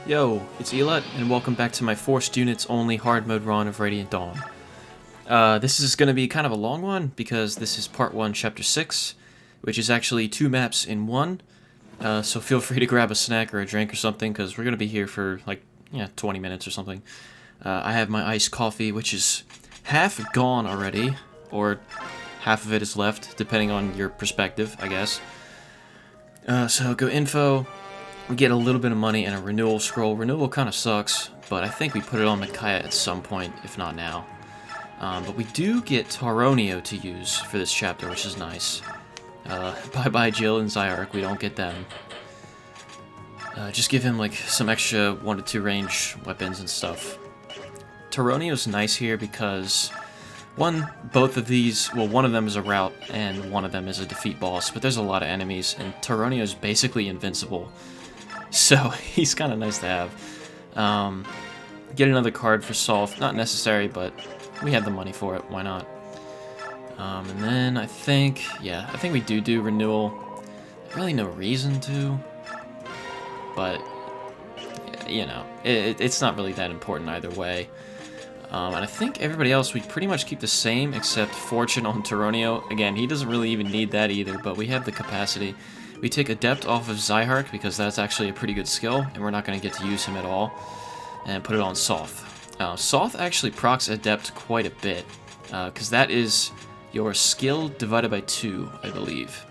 Yo, it's Elut, and welcome back to my Forced Units Only hard mode run of Radiant Dawn. This is going to be kind of a long one, because this is part 1, chapter 6, which is actually 2 maps in one, so feel free to grab a snack or a drink or something, because we're going to be here for, 20 minutes or something. I have my iced coffee, which is half gone already, or half of it is left, depending on your perspective, I guess. So go info. We get a little bit of money and a renewal scroll. Renewal kind of sucks, but I think we put it on Micaiah at some point, if not now. But we do get Tauroneo to use for this chapter, which is nice. Bye-bye Jill and Zyark, we don't get them. Just give him like some extra 1 to 2 range weapons and stuff. Tauroneo's nice here because both of these, well, one of them is a route and one of them is a defeat boss, but there's a lot of enemies, and Tauroneo's basically invincible. So, he's kind of nice to have. Get another card for Sothe. Not necessary, but we have the money for it. Why not? And then I think we do renewal. Really no reason to. But, you know, it's not really that important either way. And I think everybody else, we pretty much keep the same, except Fortune on Tauroneo. Again, he doesn't really even need that either, but we have the capacity. We take Adept off of Zyark, because that's actually a pretty good skill, and we're not going to get to use him at all, and put it on Sothe. Sothe actually procs Adept quite a bit, because that is your skill divided by 2, I believe.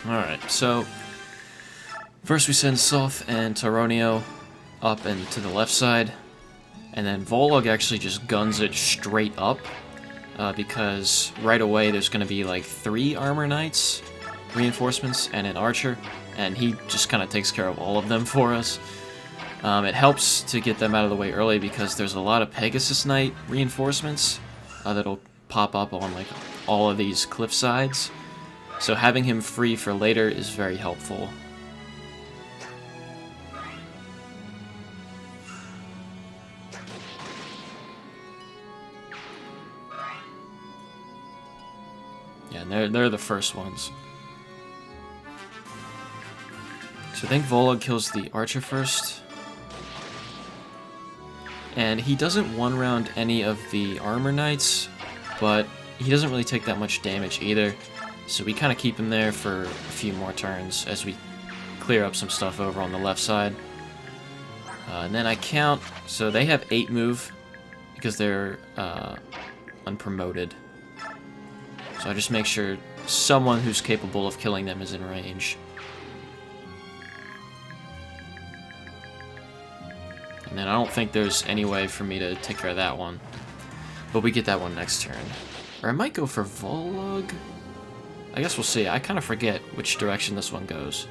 Alright, so first we send Sothe and Tauroneo up and to the left side, and then Volug actually just guns it straight up, because right away there's going to be like 3 armor knights reinforcements and an archer, and he just kind of takes care of all of them for us. It helps to get them out of the way early because there's a lot of Pegasus Knight reinforcements that'll pop up on like all of these cliff sides. So having him free for later is very helpful. Yeah, and they're the first ones. So I think Volug kills the archer first. And he doesn't one-round any of the armor knights, but he doesn't really take that much damage either. So we kind of keep him there for a few more turns as we clear up some stuff over on the left side. And then I count, so they have 8 move because they're unpromoted. So I just make sure someone who's capable of killing them is in range. And then I don't think there's any way for me to take care of that one. But we get that one next turn. Or I might go for Volug. I guess we'll see. I kind of forget which direction this one goes.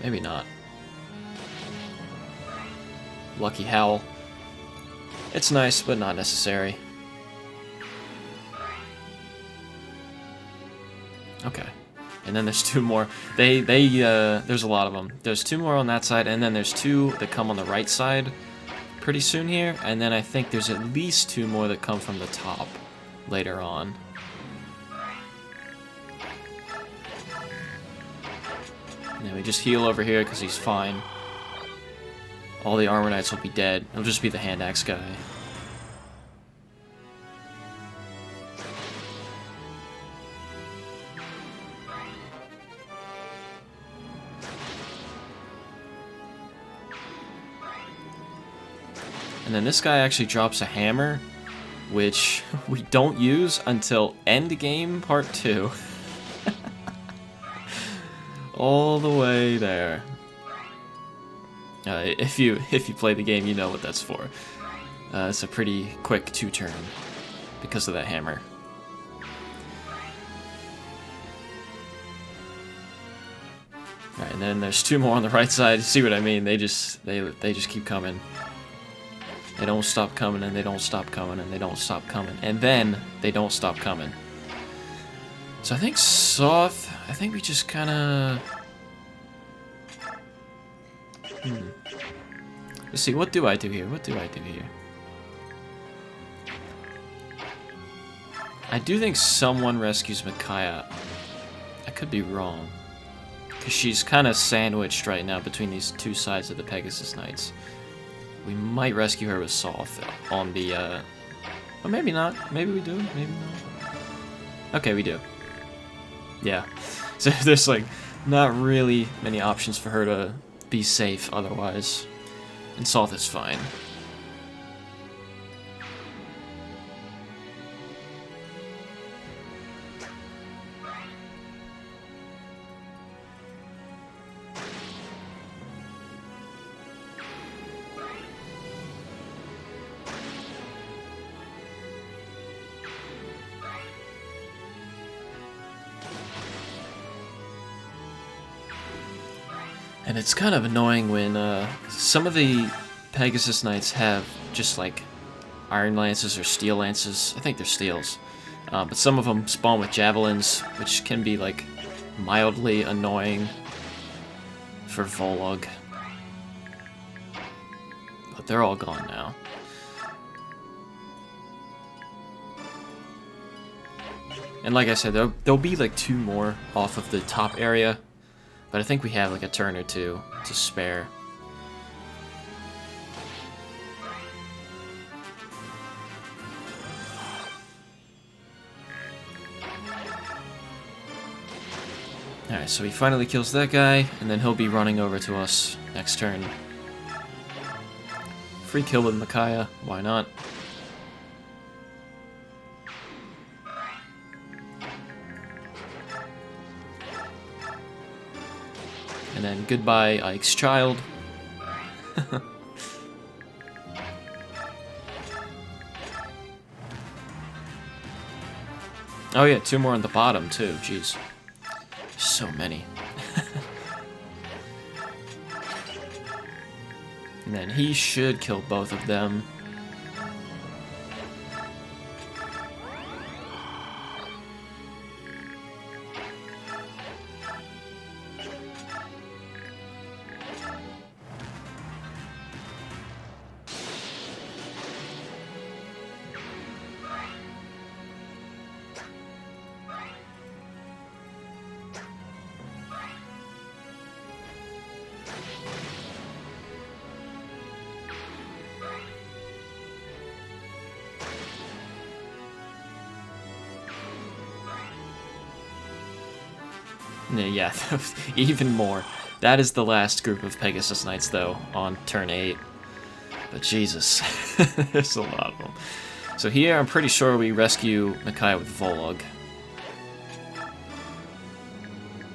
Maybe not. Lucky Howl. It's nice, but not necessary. Okay. And then there's 2 more. There's a lot of them. There's 2 more on that side, and then there's 2 that come on the right side pretty soon here, and then I think there's at least 2 more that come from the top later on. And then we just heal over here because he's fine. All the armor knights will be dead. It'll just be the hand axe guy. And then this guy actually drops a hammer, which we don't use until end game part 2. All the way there. If you play the game, you know what that's for. It's a pretty quick 2-turn because of that hammer. Alright, and then there's 2 more on the right side. See what I mean? They just keep coming. They don't stop coming, and they don't stop coming, and they don't stop coming. And then they don't stop coming. So I think Sothe, I think we just kind of... Let's see, what do I do here? What do I do here? I do think someone rescues Micaiah. I could be wrong. Because she's kind of sandwiched right now between these two sides of the Pegasus Knights. We might rescue her with Sothe on the, Or maybe not. Maybe we do. Maybe not. Okay, we do. Yeah. So there's, like, not really many options for her to be safe otherwise. And Sothe is fine. And it's kind of annoying when some of the Pegasus Knights have just like Iron Lances or Steel Lances. I think they're Steels. But some of them spawn with Javelins, which can be like mildly annoying for Volug. But they're all gone now. And like I said, there'll be like 2 more off of the top area. But I think we have like a turn or 2 to spare. Alright, so he finally kills that guy, and then he'll be running over to us next turn. Free kill with Micaiah, why not? And then goodbye, Ike's child. Oh yeah, 2 more on the bottom too, jeez. So many. And then he should kill both of them. Yeah, even more. That is the last group of Pegasus Knights, though, on turn 8. But Jesus, there's a lot of them. So here, I'm pretty sure we rescue Micaiah with Volug.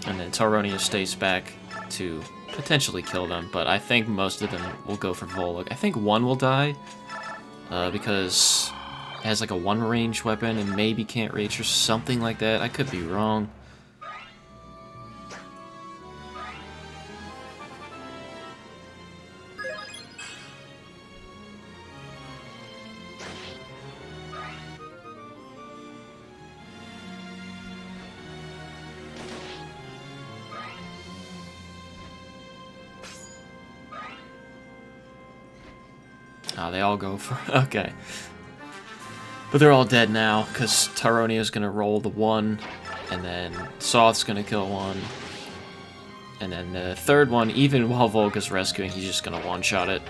And then Tauroneo stays back to potentially kill them, but I think most of them will go for Volug. I think one will die, because it has like a 1-range weapon and maybe can't reach or something like that. I could be wrong. Ah, they all go for... Okay. But they're all dead now, because Tauroneo's gonna roll the 1, and then Sothe's gonna kill 1. And then the 3rd one, even while Volug is rescuing, he's just gonna one-shot it.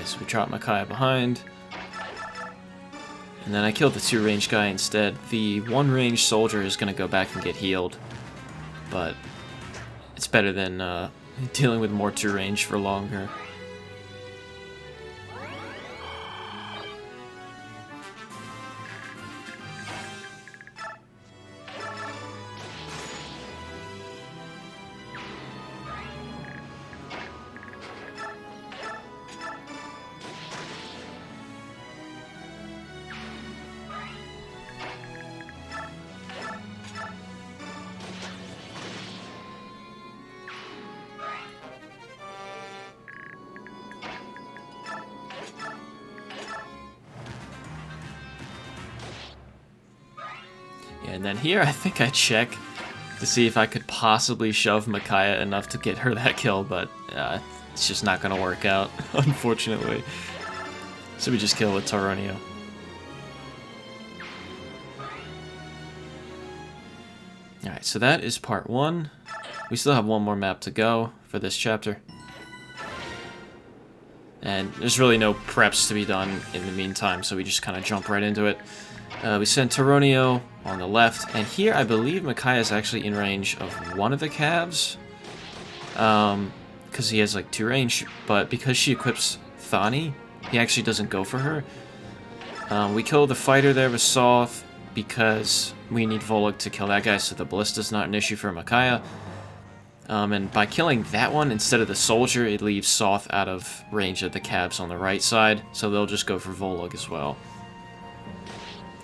So we drop Micaiah behind. And then I killed the 2-range guy instead. The 1-range soldier is going to go back and get healed. But it's better than dealing with more 2-range for longer. Yeah, and then here I think I check to see if I could possibly shove Micaiah enough to get her that kill, but it's just not going to work out, unfortunately. So we just kill with Tauroneo. Alright, so that is part 1. We still have one more map to go for this chapter. And there's really no preps to be done in the meantime, so we just kind of jump right into it. We send Tauroneo on the left, and here I believe Micaiah is actually in range of one of the calves. Because he has like 2 range, but because she equips Thani, he actually doesn't go for her. We kill the fighter there with Sothe because we need Volug to kill that guy, so the ballista's not an issue for Micaiah. And by killing that one instead of the soldier, it leaves Sothe out of range of the cabs on the right side, so they'll just go for Volug as well.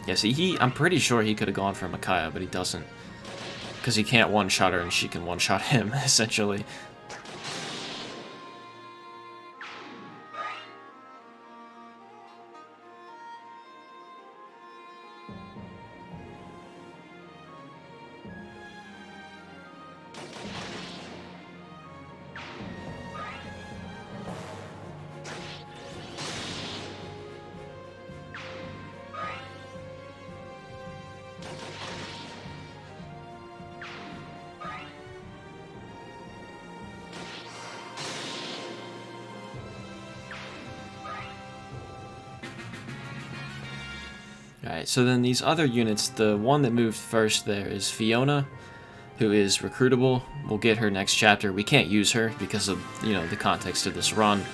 Yeah, see, I'm pretty sure he could have gone for Micaiah, but he doesn't. Because he can't one-shot her and she can one-shot him, essentially. Alright, so then these other units, the one that moved first there is Fiona, who is recruitable. We'll get her next chapter. We can't use her because of, you know, the context of this run.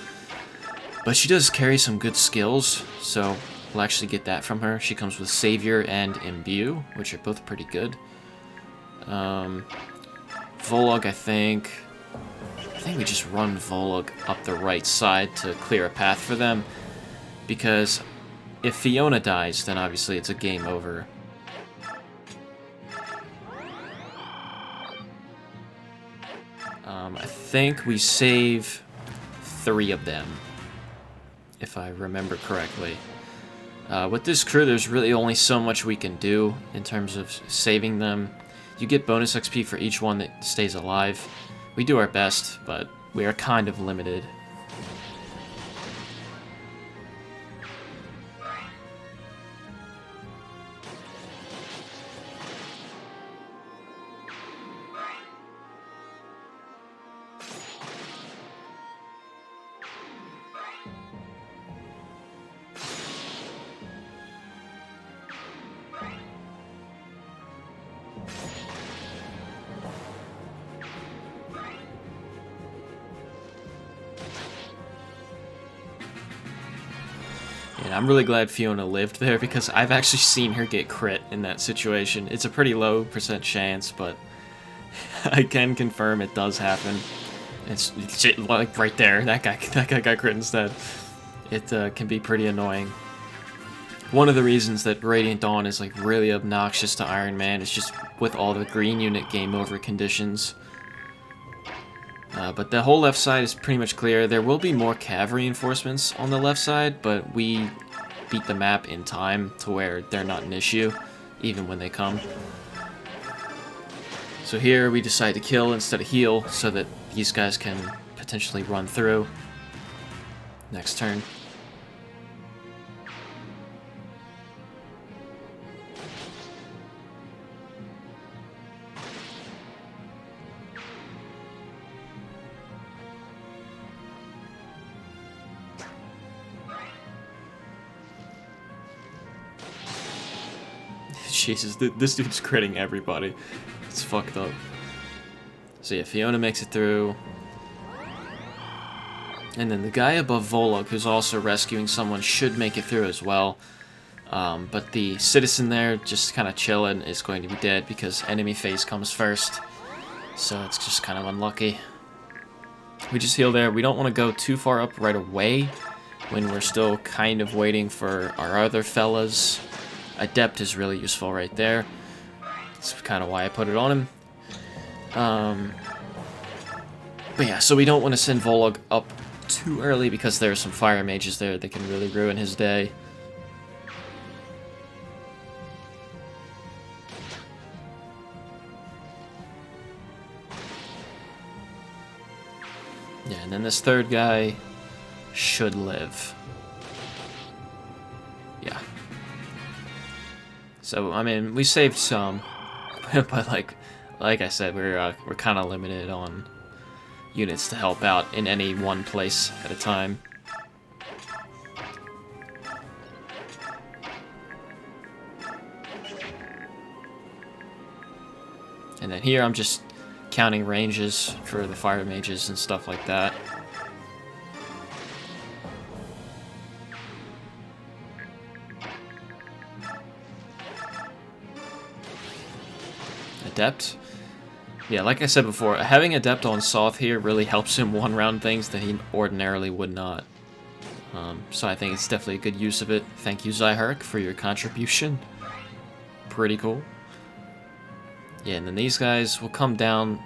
But she does carry some good skills, so we'll actually get that from her. She comes with Savior and Imbue, which are both pretty good. Volug, I think we just run Volug up the right side to clear a path for them, because if Fiona dies, then obviously it's a game over. I think we save 3 of them, if I remember correctly. With this crew, there's really only so much we can do in terms of saving them. You get bonus XP for each one that stays alive. We do our best, but we are kind of limited. And I'm really glad Fiona lived there, because I've actually seen her get crit in that situation. It's a pretty low % chance, but I can confirm it does happen. It's like right there, that guy got crit instead. It can be pretty annoying. One of the reasons that Radiant Dawn is like really obnoxious to Iron Man is just with all the green unit game over conditions. But the whole left side is pretty much clear. There will be more cav reinforcements on the left side, but we beat the map in time to where they're not an issue, even when they come. So here we decide to kill instead of heal, so that these guys can potentially run through. Next turn. Jesus, this dude's critting everybody. It's fucked up. So yeah, Fiona makes it through. And then the guy above Volug, who's also rescuing someone, should make it through as well. But the citizen there, just kind of chilling, is going to be dead because enemy phase comes first. So it's just kind of unlucky. We just heal there. We don't want to go too far up right away when we're still kind of waiting for our other fellas. Adept is really useful right there. That's kind of why I put it on him. But yeah, so we don't want to send Volug up too early because there are some fire mages there that can really ruin his day. And then this third guy should live. Yeah. So, I mean, we saved some, but like I said, we're kind of limited on units to help out in any one place at a time. And then here I'm just counting ranges for the fire mages and stuff like that. Adept. Yeah, like I said before, having Adept on Sothe here really helps him one-round things that he ordinarily would not. So I think it's definitely a good use of it. Thank you, Zyhark, for your contribution. Pretty cool. Yeah, and then these guys will come down.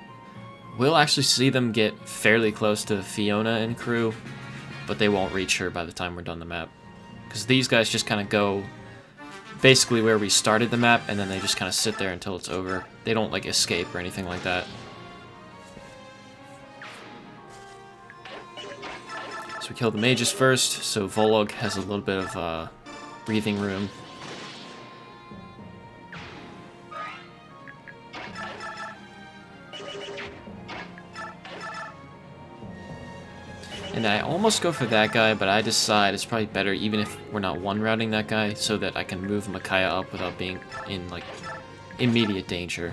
We'll actually see them get fairly close to Fiona and crew, but they won't reach her by the time we're done the map. Because these guys just kind of go basically where we started the map, and then they just kind of sit there until it's over. They don't, like, escape or anything like that. So we kill the mages first, so Volug has a little bit of breathing room. And I almost go for that guy, but I decide it's probably better even if we're not one-routing that guy, so that I can move Micaiah up without being in, like, immediate danger.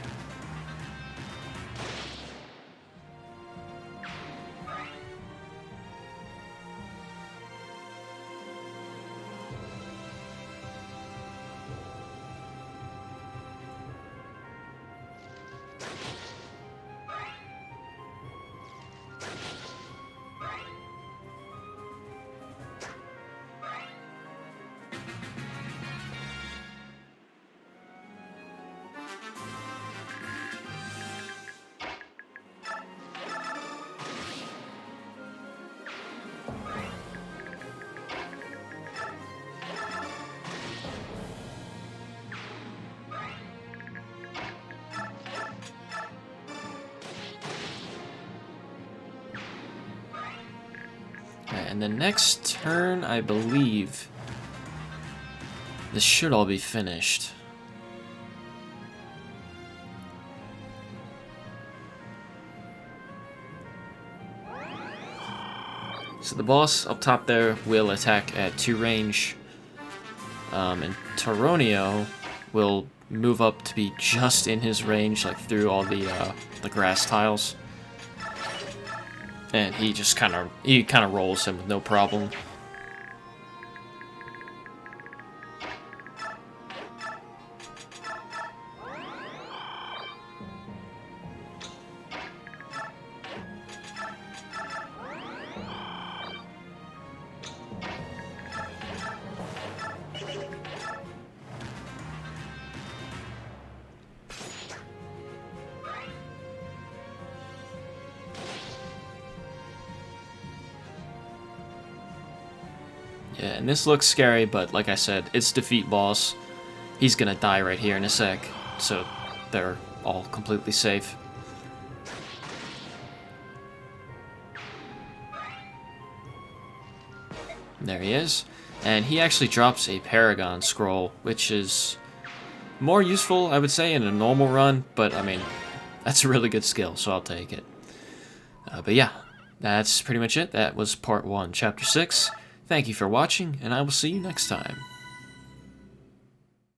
And the next turn, I believe, this should all be finished. So the boss up top there will attack at 2 range, and Tauroneo will move up to be just in his range, like through all the grass tiles. And he just kind of rolls him with no problem. Yeah, and this looks scary, but like I said, it's defeat boss. He's gonna die right here in a sec, so they're all completely safe. There he is. And he actually drops a Paragon Scroll, which is more useful, I would say, in a normal run, but I mean, that's a really good skill, so I'll take it. But yeah, that's pretty much it. That was part 1, chapter 6. Thank you for watching, and I will see you next time.